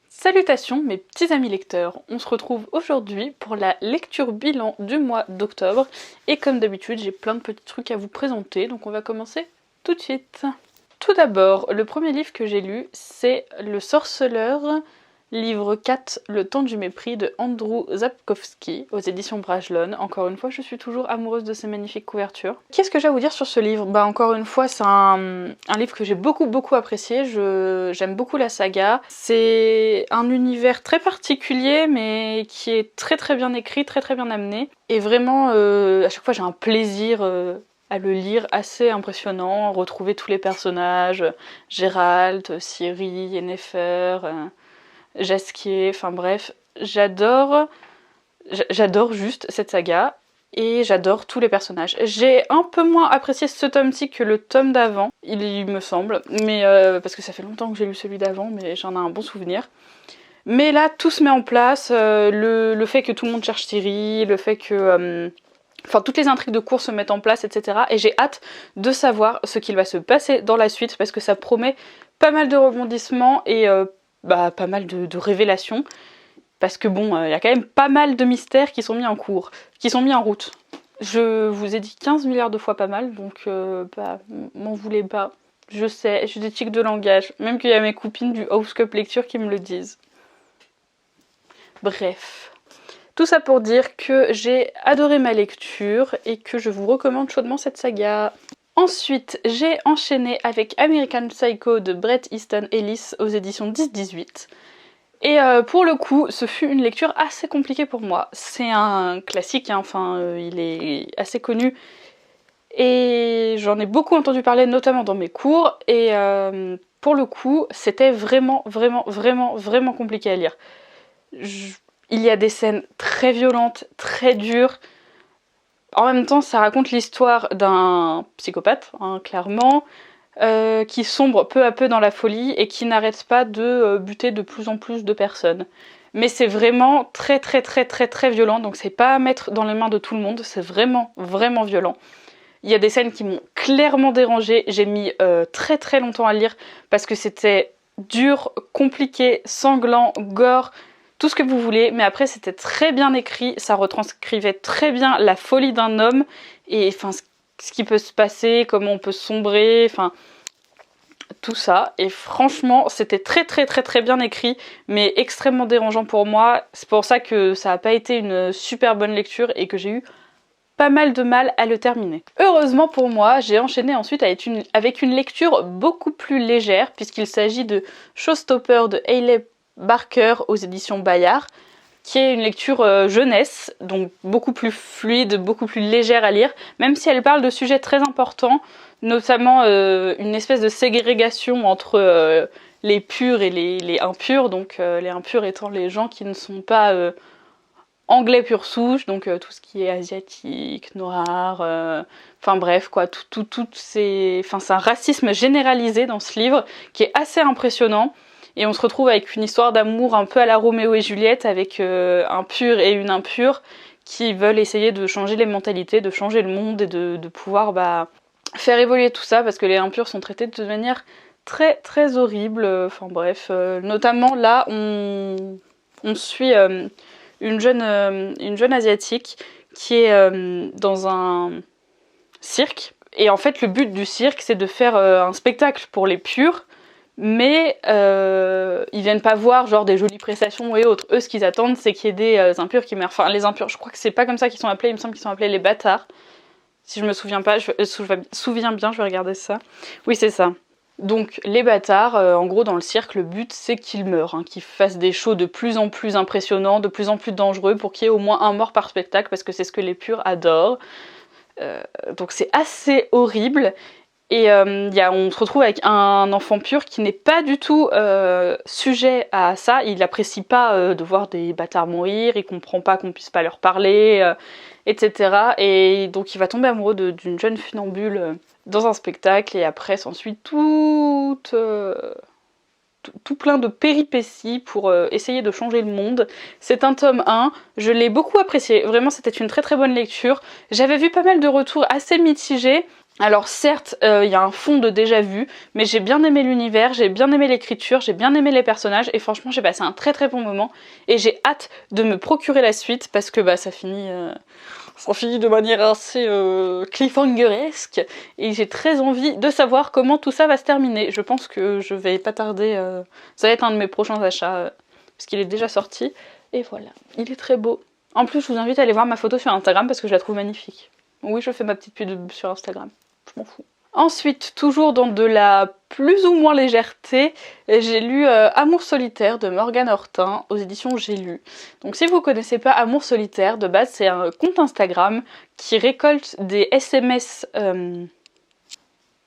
Salutations mes petits amis lecteurs, on se retrouve aujourd'hui pour la lecture bilan du mois d'octobre et comme d'habitude j'ai plein de petits trucs à vous présenter donc on va commencer tout de suite. Tout d'abord, le premier livre que j'ai lu c'est Le Sorceleur, livre 4, Le temps du mépris de Andrew Sapkowski aux éditions Brajlon. Encore une fois, je suis toujours amoureuse de ces magnifiques couvertures. Qu'est-ce que j'ai à vous dire sur ce livre? Bah encore une fois, c'est un livre que j'ai beaucoup apprécié. J'aime beaucoup la saga. C'est un univers très particulier, mais qui est très bien écrit, très bien amené. Et vraiment, à chaque fois, j'ai un plaisir à le lire, assez impressionnant. Retrouver tous les personnages, Gérald, Ciri, Yennefer... Jaskier, enfin bref, j'adore juste cette saga et j'adore tous les personnages. J'ai un peu moins apprécié ce tome-ci que le tome d'avant, il me semble, mais parce que ça fait longtemps que j'ai lu celui d'avant, mais j'en ai un bon souvenir. Mais là, tout se met en place, le fait que tout le monde cherche Ciri, le fait que... Enfin, toutes les intrigues de course se mettent en place, etc. Et j'ai hâte de savoir ce qu'il va se passer dans la suite, parce que ça promet pas mal de rebondissements et... pas mal de révélations, parce que bon, y a quand même pas mal de mystères qui sont mis en cours, qui sont mis en route. Je vous ai dit 15 milliards de fois pas mal, donc m'en voulez pas. Je sais, j'ai des tics de langage, même qu'il y a mes copines du House Cup Lecture qui me le disent. Bref. Tout ça pour dire que j'ai adoré ma lecture et que je vous recommande chaudement cette saga. Ensuite, j'ai enchaîné avec American Psycho de Bret Easton Ellis aux éditions 10-18. Et pour le coup, ce fut une lecture assez compliquée pour moi. C'est un classique, hein, enfin, il est assez connu. Et j'en ai beaucoup entendu parler, notamment dans mes cours. Et pour le coup, c'était vraiment compliqué à lire. Il y a des scènes très violentes, très dures. En même temps, ça raconte l'histoire d'un psychopathe, hein, clairement, qui sombre peu à peu dans la folie et qui n'arrête pas de buter de plus en plus de personnes. Mais c'est vraiment très violent, donc c'est pas à mettre dans les mains de tout le monde, c'est vraiment violent. Il y a des scènes qui m'ont clairement dérangée, j'ai mis très longtemps à lire parce que c'était dur, compliqué, sanglant, gore... tout ce que vous voulez, mais après c'était très bien écrit, ça retranscrivait très bien la folie d'un homme, et enfin ce qui peut se passer, comment on peut sombrer, enfin tout ça, et franchement c'était très bien écrit, mais extrêmement dérangeant pour moi, c'est pour ça que ça n'a pas été une super bonne lecture, et que j'ai eu pas mal de mal à le terminer. Heureusement pour moi, j'ai enchaîné ensuite avec une lecture beaucoup plus légère, puisqu'il s'agit de Showstopper de Hayley Barker aux éditions Bayard, qui est une lecture jeunesse, donc beaucoup plus fluide, beaucoup plus légère à lire, même si elle parle de sujets très importants, notamment une espèce de ségrégation entre les purs et les impurs, donc les impurs étant les gens qui ne sont pas anglais pure souche, donc tout ce qui est asiatique, noir, enfin bref quoi, c'est un racisme généralisé dans ce livre qui est assez impressionnant. Et on se retrouve avec une histoire d'amour un peu à la Roméo et Juliette, avec un pur et une impure qui veulent essayer de changer les mentalités, de changer le monde et de pouvoir faire évoluer tout ça, parce que les impurs sont traités de manière très horrible. Enfin bref, notamment là on suit une jeune asiatique qui est dans un cirque. Et en fait le but du cirque c'est de faire un spectacle pour les purs, mais ils viennent pas voir genre des jolies prestations et autres. Eux ce qu'ils attendent c'est qu'il y ait des impurs qui meurent. Enfin les impurs, je crois que c'est pas comme ça qu'ils sont appelés, il me semble qu'ils sont appelés les bâtards. Si je me souviens pas, souviens bien, je vais regarder ça. Oui c'est ça. Donc les bâtards, en gros dans le cirque, le but c'est qu'ils meurent, hein, qu'ils fassent des shows de plus en plus impressionnants, de plus en plus dangereux, pour qu'il y ait au moins un mort par spectacle, parce que c'est ce que les purs adorent. Donc c'est assez horrible. Et on se retrouve avec un enfant pur qui n'est pas du tout sujet à ça. Il n'apprécie pas de voir des bâtards mourir, il comprend pas qu'on puisse pas leur parler, etc. Et donc il va tomber amoureux d'une jeune funambule dans un spectacle, et après s'ensuit toute tout plein de péripéties pour essayer de changer le monde. C'est un tome 1, je l'ai beaucoup apprécié, vraiment c'était une très très bonne lecture. J'avais vu pas mal de retours assez mitigés. Alors certes, il y a un fond de déjà vu, mais j'ai bien aimé l'univers, j'ai bien aimé l'écriture, j'ai bien aimé les personnages, et franchement j'ai passé un très très bon moment, et j'ai hâte de me procurer la suite, parce que bah ça finit de manière assez cliffhangeresque, et j'ai très envie de savoir comment tout ça va se terminer. Je pense que je vais pas tarder, ça va être un de mes prochains achats, parce qu'il est déjà sorti, et voilà, il est très beau. En plus, je vous invite à aller voir ma photo sur Instagram, parce que je la trouve magnifique. Oui, je fais ma petite pub sur Instagram. Je m'en fous. Ensuite, toujours dans de la plus ou moins légèreté, j'ai lu Amour solitaire de Morgane Hortin aux éditions J'ai lu. Donc si vous connaissez pas Amour solitaire, de base c'est un compte Instagram qui récolte des SMS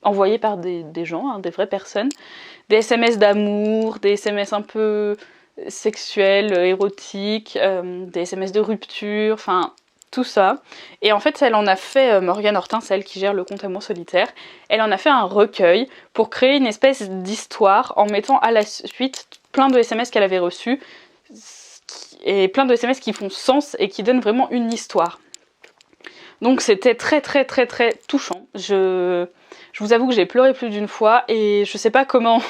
envoyés par des gens, hein, des vraies personnes, des SMS d'amour, des SMS un peu sexuels, érotiques, des SMS de rupture, enfin tout ça. Et en fait, elle en a fait, Morgane Hortin, c'est elle qui gère le compte Amour solitaire, elle en a fait un recueil pour créer une espèce d'histoire en mettant à la suite plein de SMS qu'elle avait reçus et plein de SMS qui font sens et qui donnent vraiment une histoire. Donc c'était très très très très touchant. Je vous avoue que j'ai pleuré plus d'une fois et je sais pas comment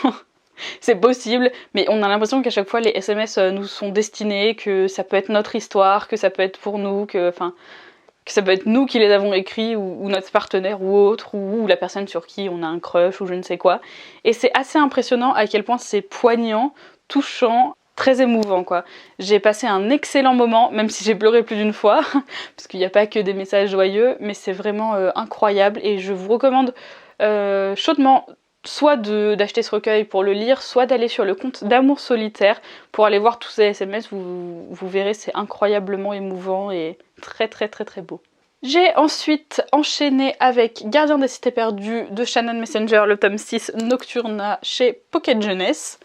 c'est possible, mais on a l'impression qu'à chaque fois les SMS nous sont destinés, que ça peut être notre histoire, que ça peut être pour nous, que ça peut être nous qui les avons écrits, ou notre partenaire ou autre, ou la personne sur qui on a un crush ou je ne sais quoi. Et c'est assez impressionnant à quel point c'est poignant, touchant, très émouvant quoi. J'ai passé un excellent moment, même si j'ai pleuré plus d'une fois, parce qu'il n'y a pas que des messages joyeux, mais c'est vraiment incroyable et je vous recommande chaudement soit d'acheter ce recueil pour le lire, soit d'aller sur le compte d'Amour solitaire pour aller voir tous ces SMS, vous verrez, c'est incroyablement émouvant et très très très très beau. J'ai ensuite enchaîné avec Gardien des cités perdues de Shannon Messenger, le tome 6 Nocturna chez Pocket Jeunesse.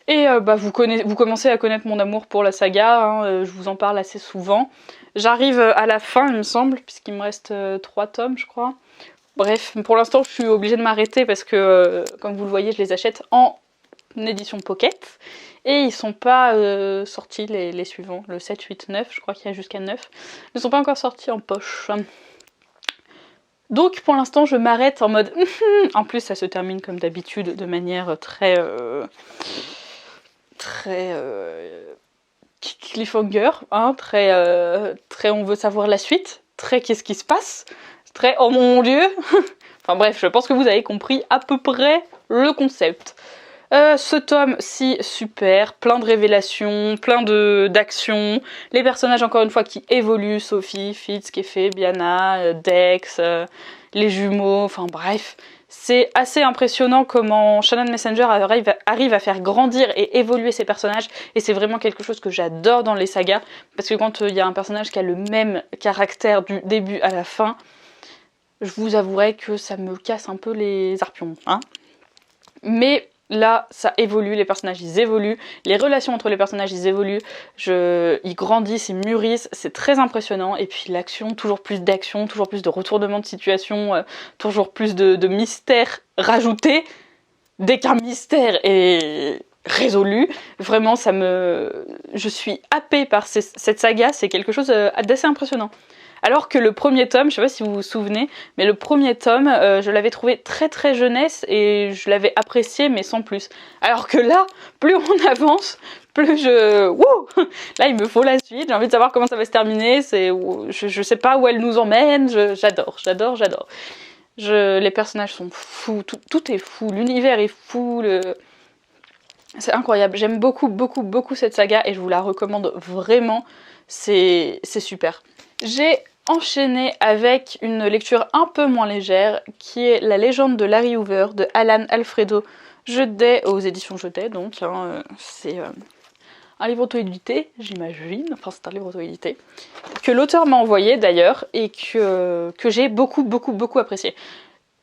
Et vous commencez à connaître mon amour pour la saga, hein, je vous en parle assez souvent. J'arrive à la fin, il me semble, puisqu'il me reste 3 tomes, je crois. Bref, pour l'instant, je suis obligée de m'arrêter parce que, comme vous le voyez, je les achète en édition pocket. Et ils sont pas sortis, les suivants, le 7, 8, 9, je crois qu'il y a jusqu'à 9. Ils ne sont pas encore sortis en poche. Donc pour l'instant, je m'arrête en mode... En plus, ça se termine comme d'habitude de manière très cliffhanger, hein, très on veut savoir la suite, très qu'est-ce qui se passe, très oh mon dieu. Enfin bref, je pense que vous avez compris à peu près le concept. Ce tome, si super, plein de révélations, plein d'actions, les personnages encore une fois qui évoluent, Sophie, Fitz, Keffe, Biana, Dex, les jumeaux, enfin bref. C'est assez impressionnant comment Shannon Messenger arrive à faire grandir et évoluer ses personnages, et c'est vraiment quelque chose que j'adore dans les sagas, parce que quand il y a un personnage qui a le même caractère du début à la fin, je vous avouerai que ça me casse un peu les arpions, hein. Mais là, ça évolue, les personnages ils évoluent, les relations entre les personnages ils évoluent, ils grandissent, ils mûrissent, c'est très impressionnant. Et puis l'action, toujours plus d'action, toujours plus de retournement de situation, toujours plus de mystères rajoutés. Dès qu'un mystère est résolu, vraiment je suis happée par cette saga, c'est quelque chose d'assez impressionnant. Alors que le premier tome, je sais pas si vous vous souvenez, mais le premier tome, je l'avais trouvé très très jeunesse et je l'avais apprécié mais sans plus. Alors que là, plus on avance, plus Wouh, là il me faut la suite, j'ai envie de savoir comment ça va se terminer, je sais pas où elle nous emmène, j'adore. Les personnages sont fous, tout est fou, l'univers est fou, c'est incroyable. J'aime beaucoup cette saga et je vous la recommande vraiment, c'est super. J'ai enchaîné avec une lecture un peu moins légère qui est La légende de Larry Hoover de Alan Alfredo Jeudet aux éditions Jeudet, donc c'est un livre auto-édité, j'imagine, enfin c'est un livre auto-édité, que l'auteur m'a envoyé d'ailleurs et que j'ai beaucoup apprécié.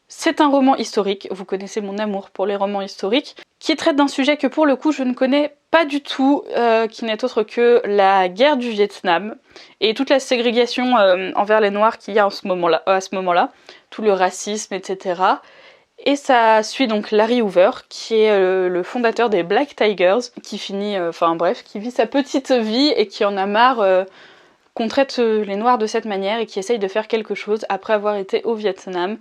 C'est un roman historique, vous connaissez mon amour pour les romans historiques, qui traite d'un sujet que pour le coup je ne connais pas du tout, qui n'est autre que la guerre du Vietnam et toute la ségrégation envers les Noirs qu'il y a à ce moment-là, tout le racisme, etc. Et ça suit donc Larry Hoover, qui est le fondateur des Black Tigers, qui finit, qui vit sa petite vie et qui en a marre qu'on traite les Noirs de cette manière et qui essaye de faire quelque chose après avoir été au Vietnam,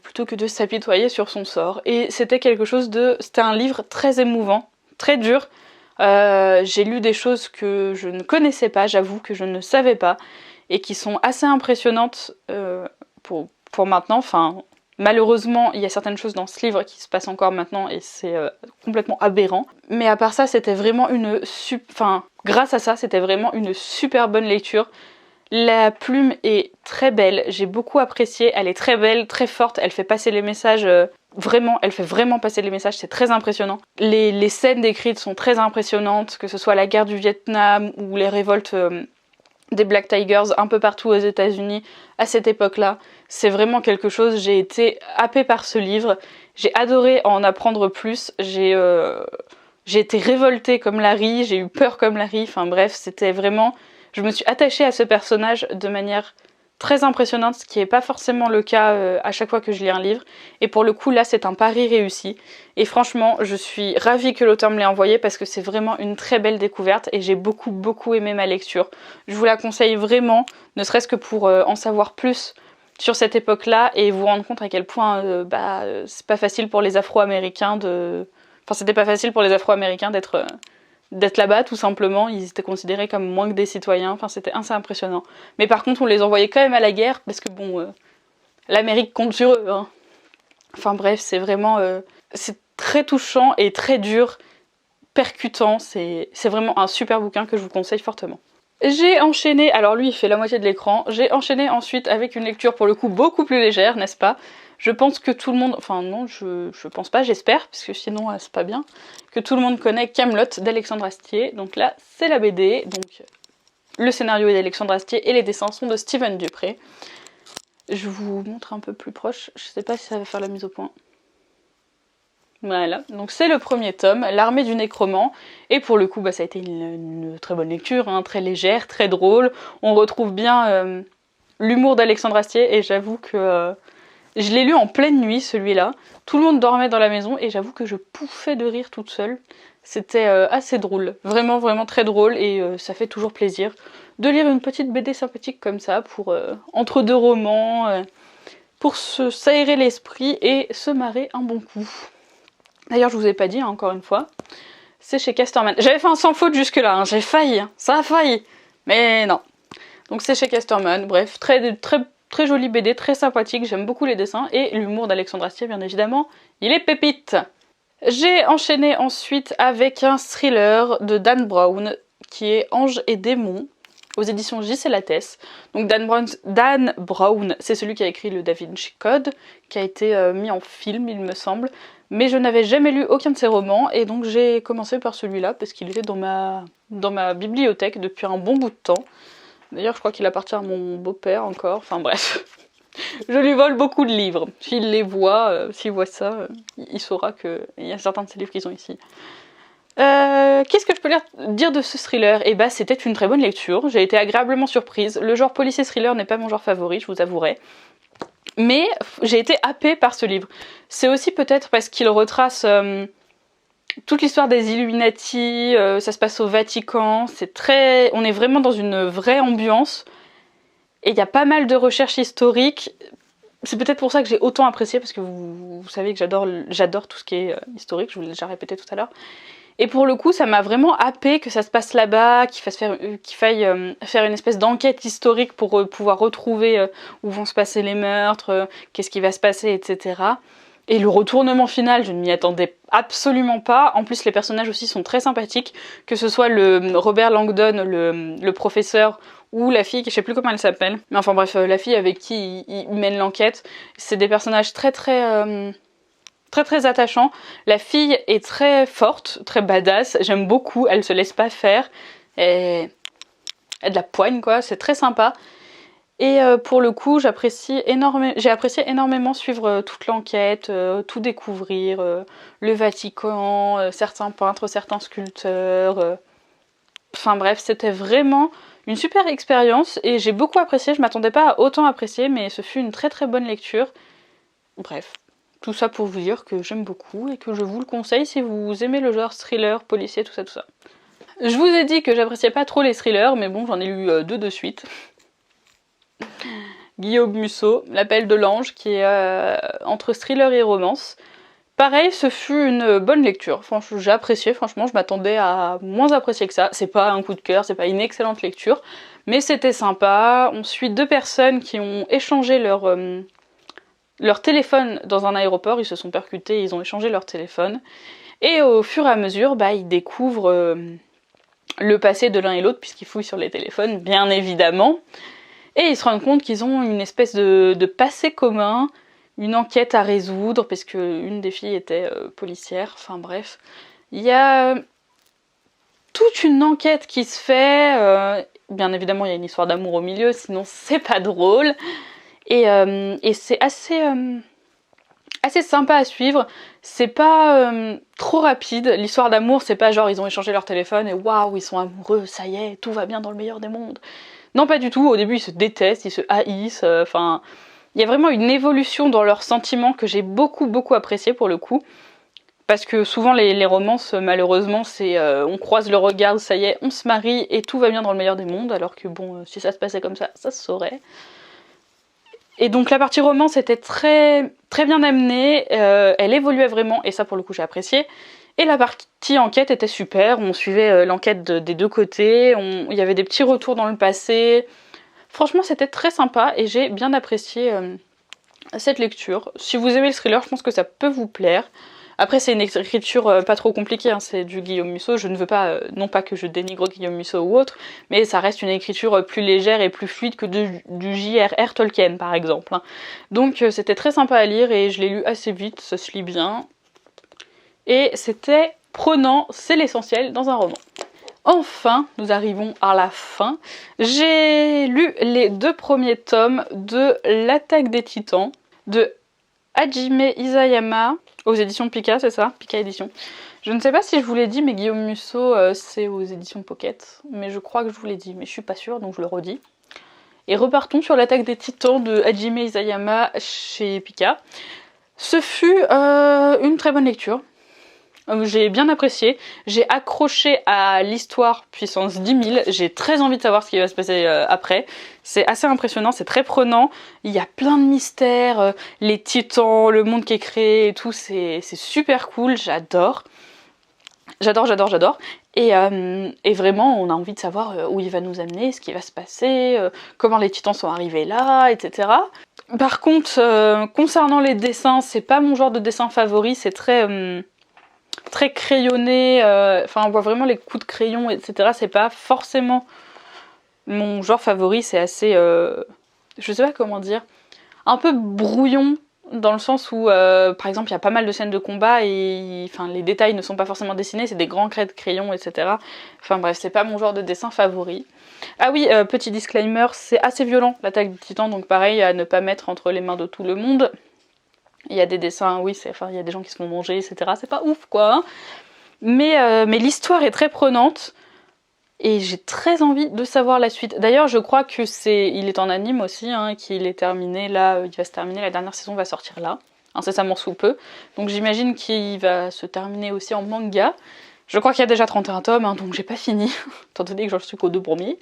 plutôt que de s'apitoyer sur son sort. Et c'était c'était un livre très émouvant, très dur. J'ai lu des choses que je ne connaissais pas, j'avoue que je ne savais pas, et qui sont assez impressionnantes pour maintenant. Malheureusement, il y a certaines choses dans ce livre qui se passent encore maintenant et c'est complètement aberrant. Mais à part ça, c'était vraiment grâce à ça, c'était vraiment une super bonne lecture. La plume est très belle, j'ai beaucoup apprécié, elle est très belle, très forte, elle fait passer les messages, elle fait vraiment passer les messages, c'est très impressionnant. Les scènes décrites sont très impressionnantes, que ce soit la guerre du Vietnam ou les révoltes des Black Tigers un peu partout aux États-Unis à cette époque-là. C'est vraiment quelque chose, j'ai été happée par ce livre, j'ai adoré en apprendre plus, j'ai été révoltée comme Larry, j'ai eu peur comme Larry, c'était vraiment... Je me suis attachée à ce personnage de manière très impressionnante, ce qui n'est pas forcément le cas à chaque fois que je lis un livre. Et pour le coup, là, c'est un pari réussi. Et franchement, je suis ravie que l'auteur me l'ait envoyé parce que c'est vraiment une très belle découverte et j'ai beaucoup, beaucoup aimé ma lecture. Je vous la conseille vraiment, ne serait-ce que pour en savoir plus sur cette époque-là et vous rendre compte à quel point c'est pas facile pour les Afro-Américains c'était pas facile pour les Afro-Américains d'être là-bas tout simplement, ils étaient considérés comme moins que des citoyens, c'était assez impressionnant. Mais par contre on les envoyait quand même à la guerre parce que l'Amérique compte sur eux. Hein. C'est vraiment... c'est très touchant et très dur, percutant, c'est vraiment un super bouquin que je vous conseille fortement. J'ai enchaîné, alors lui il fait la moitié de l'écran, j'ai enchaîné ensuite avec une lecture pour le coup beaucoup plus légère, n'est-ce pas? Je pense que tout le monde, je pense pas, j'espère, parce que sinon c'est pas bien, que tout le monde connaît Kaamelott d'Alexandre Astier. Donc là, c'est la BD, donc le scénario est d'Alexandre Astier et les dessins sont de Steven Dupré. Je vous montre un peu plus proche, je sais pas si ça va faire la mise au point. Voilà, donc c'est le premier tome, L'armée du nécromant, et pour le coup ça a été une très bonne lecture, hein, très légère, très drôle. On retrouve bien l'humour d'Alexandre Astier et j'avoue que je l'ai lu en pleine nuit celui-là, tout le monde dormait dans la maison et j'avoue que je pouffais de rire toute seule. C'était assez drôle, vraiment vraiment très drôle et ça fait toujours plaisir de lire une petite BD sympathique comme ça pour entre deux romans, pour s'aérer l'esprit et se marrer un bon coup. D'ailleurs, je vous ai pas dit, hein, encore une fois, c'est chez Casterman. J'avais fait un sans faute jusque-là, hein, j'ai failli, hein, ça a failli, mais non. Donc c'est chez Casterman, bref, très jolie BD, très sympathique, j'aime beaucoup les dessins, et l'humour d'Alexandre Astier, bien évidemment, il est pépite. J'ai enchaîné ensuite avec un thriller de Dan Brown, qui est Ange et démon, aux éditions J.C. Lattès. Donc Dan Brown, c'est celui qui a écrit le Da Vinci Code, qui a été mis en film, il me semble. Mais je n'avais jamais lu aucun de ses romans, et donc j'ai commencé par celui-là, parce qu'il était dans ma bibliothèque depuis un bon bout de temps. D'ailleurs, je crois qu'il appartient à mon beau-père encore, bref. Je lui vole beaucoup de livres. S'il les voit, s'il voit ça, il saura qu'il y a certains de ses livres qui sont ici. Qu'est-ce que je peux dire de ce thriller? C'était une très bonne lecture, j'ai été agréablement surprise. Le genre policier thriller n'est pas mon genre favori, je vous avouerai. Mais j'ai été happée par ce livre. C'est aussi peut-être parce qu'il retrace toute l'histoire des Illuminati, ça se passe au Vatican, on est vraiment dans une vraie ambiance. Et il y a pas mal de recherches historiques. C'est peut-être pour ça que j'ai autant apprécié, parce que vous savez que j'adore tout ce qui est historique, je vous l'ai déjà répété tout à l'heure. Et pour le coup, ça m'a vraiment happé que ça se passe là-bas, qu'il faille faire une espèce d'enquête historique pour pouvoir retrouver où vont se passer les meurtres, qu'est-ce qui va se passer, etc. Et le retournement final, je ne m'y attendais absolument pas. En plus, les personnages aussi sont très sympathiques, que ce soit le Robert Langdon, le professeur, ou la fille, je sais plus comment elle s'appelle. Mais enfin bref, la fille avec qui il mène l'enquête. C'est des personnages très attachant. La fille est très forte, très badass, j'aime beaucoup, elle se laisse pas faire, et elle a de la poigne quoi, c'est très sympa. Et pour le coup, j'ai apprécié énormément suivre toute l'enquête, tout découvrir, le Vatican, certains peintres, certains sculpteurs. Bref, c'était vraiment une super expérience et j'ai beaucoup apprécié, je m'attendais pas à autant apprécier, mais ce fut une très très bonne lecture. Bref. Tout ça pour vous dire que j'aime beaucoup et que je vous le conseille si vous aimez le genre thriller, policier, tout ça, tout ça. Je vous ai dit que j'appréciais pas trop les thrillers, mais bon, j'en ai lu 2 de suite. Guillaume Musso, L'appel de l'ange, qui est entre thriller et romance. Pareil, ce fut une bonne lecture. Franchement, j'ai apprécié, franchement, je m'attendais à moins apprécier que ça. C'est pas un coup de cœur, c'est pas une excellente lecture, mais c'était sympa. On suit 2 personnes qui ont échangé leur téléphone dans un aéroport, ils se sont percutés, ils ont échangé leur téléphone. Et au fur et à mesure, ils découvrent le passé de l'un et l'autre, puisqu'ils fouillent sur les téléphones, bien évidemment. Et ils se rendent compte qu'ils ont une espèce de passé commun, une enquête à résoudre, parce qu'une des filles était policière, enfin bref. Il y a toute une enquête qui se fait, bien évidemment il y a une histoire d'amour au milieu, sinon c'est pas drôle. Et c'est assez sympa à suivre, c'est pas trop rapide, l'histoire d'amour c'est pas genre ils ont échangé leur téléphone et waouh ils sont amoureux, ça y est, tout va bien dans le meilleur des mondes. Non pas du tout, au début ils se détestent, ils se haïssent, enfin... il y a vraiment une évolution dans leurs sentiments que j'ai beaucoup apprécié pour le coup. Parce que souvent les romances, malheureusement, c'est on croise le regard, ça y est, on se marie et tout va bien dans le meilleur des mondes, alors que bon, si ça se passait comme ça se saurait. Et donc la partie romance était très bien amenée, elle évoluait vraiment, et ça pour le coup j'ai apprécié. Et la partie enquête était super, on suivait l'enquête des 2 côtés, il y avait des petits retours dans le passé. Franchement c'était très sympa et j'ai bien apprécié cette lecture. Si vous aimez le thriller, je pense que ça peut vous plaire. Après c'est une écriture pas trop compliquée, hein, c'est du Guillaume Musso, je ne veux pas, non pas que je dénigre Guillaume Musso ou autre, mais ça reste une écriture plus légère et plus fluide que du J.R.R. Tolkien par exemple. Hein. Donc c'était très sympa à lire et je l'ai lu assez vite, ça se lit bien. Et c'était prenant, c'est l'essentiel dans un roman. Enfin, nous arrivons à la fin. J'ai lu les 2 premiers tomes de L'Attaque des Titans de Hajime Isayama aux éditions Pika, c'est ça? Pika Édition. Je ne sais pas si je vous l'ai dit, mais Guillaume Musso, c'est aux éditions Pocket. Mais je crois que je vous l'ai dit, mais je suis pas sûre, donc je le redis. Et repartons sur L'Attaque des Titans de Hajime Isayama chez Pika. Ce fut une très bonne lecture. J'ai bien apprécié, j'ai accroché à l'histoire puissance 10 000, j'ai très envie de savoir ce qui va se passer après. C'est assez impressionnant, c'est très prenant, il y a plein de mystères, les titans, le monde qui est créé et tout, c'est super cool, j'adore. J'adore. Et vraiment, on a envie de savoir où il va nous amener, ce qui va se passer, comment les titans sont arrivés là, etc. Par contre, concernant les dessins, c'est pas mon genre de dessin favori, c'est très crayonné, enfin on voit vraiment les coups de crayon, etc. C'est pas forcément mon genre favori, c'est assez, je sais pas comment dire, un peu brouillon, dans le sens où, par exemple, il y a pas mal de scènes de combat et enfin, les détails ne sont pas forcément dessinés, c'est des grands traits de crayon, etc. Enfin bref, c'est pas mon genre de dessin favori. Ah oui, petit disclaimer, c'est assez violent, L'Attaque des Titans, donc pareil, à ne pas mettre entre les mains de tout le monde. Il y a des dessins, oui, il y a des gens qui se font manger, etc. C'est pas ouf, quoi. Hein. Mais l'histoire est très prenante. Et j'ai très envie de savoir la suite. D'ailleurs, je crois que il est en anime aussi, hein, qu'il est terminé là. Il va se terminer, la dernière saison va sortir là, incessamment sous peu. Donc j'imagine qu'il va se terminer aussi en manga. Je crois qu'il y a déjà 31 tomes, hein, donc j'ai pas fini, étant donné que j'en suis qu'aux 2 premiers.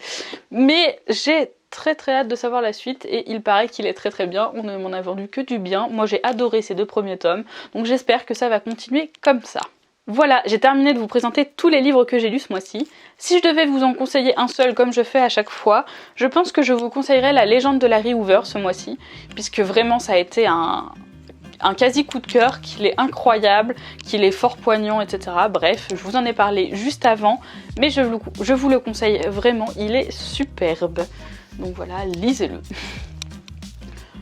Mais j'ai très hâte de savoir la suite et il paraît qu'il est très bien, on ne m'en a vendu que du bien. Moi j'ai adoré ces 2 premiers tomes, donc j'espère que ça va continuer comme ça. Voilà, j'ai terminé de vous présenter tous les livres que j'ai lus ce mois-ci. Si je devais vous en conseiller un seul comme je fais à chaque fois, je pense que je vous conseillerais La Légende de Larry Hoover ce mois-ci, puisque vraiment ça a été un quasi coup de cœur, qu'il est incroyable, qu'il est fort poignant, etc. Bref, je vous en ai parlé juste avant, mais je vous le conseille vraiment, il est superbe. Donc voilà, lisez-le.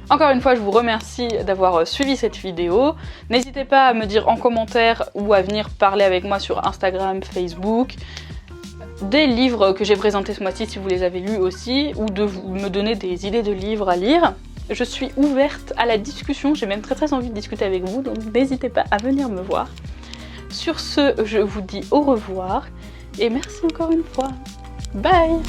Encore une fois, je vous remercie d'avoir suivi cette vidéo. N'hésitez pas à me dire en commentaire ou à venir parler avec moi sur Instagram, Facebook, des livres que j'ai présentés ce mois-ci si vous les avez lus aussi, ou de me donner des idées de livres à lire. Je suis ouverte à la discussion, j'ai même très envie de discuter avec vous, donc n'hésitez pas à venir me voir. Sur ce, je vous dis au revoir et merci encore une fois. Bye!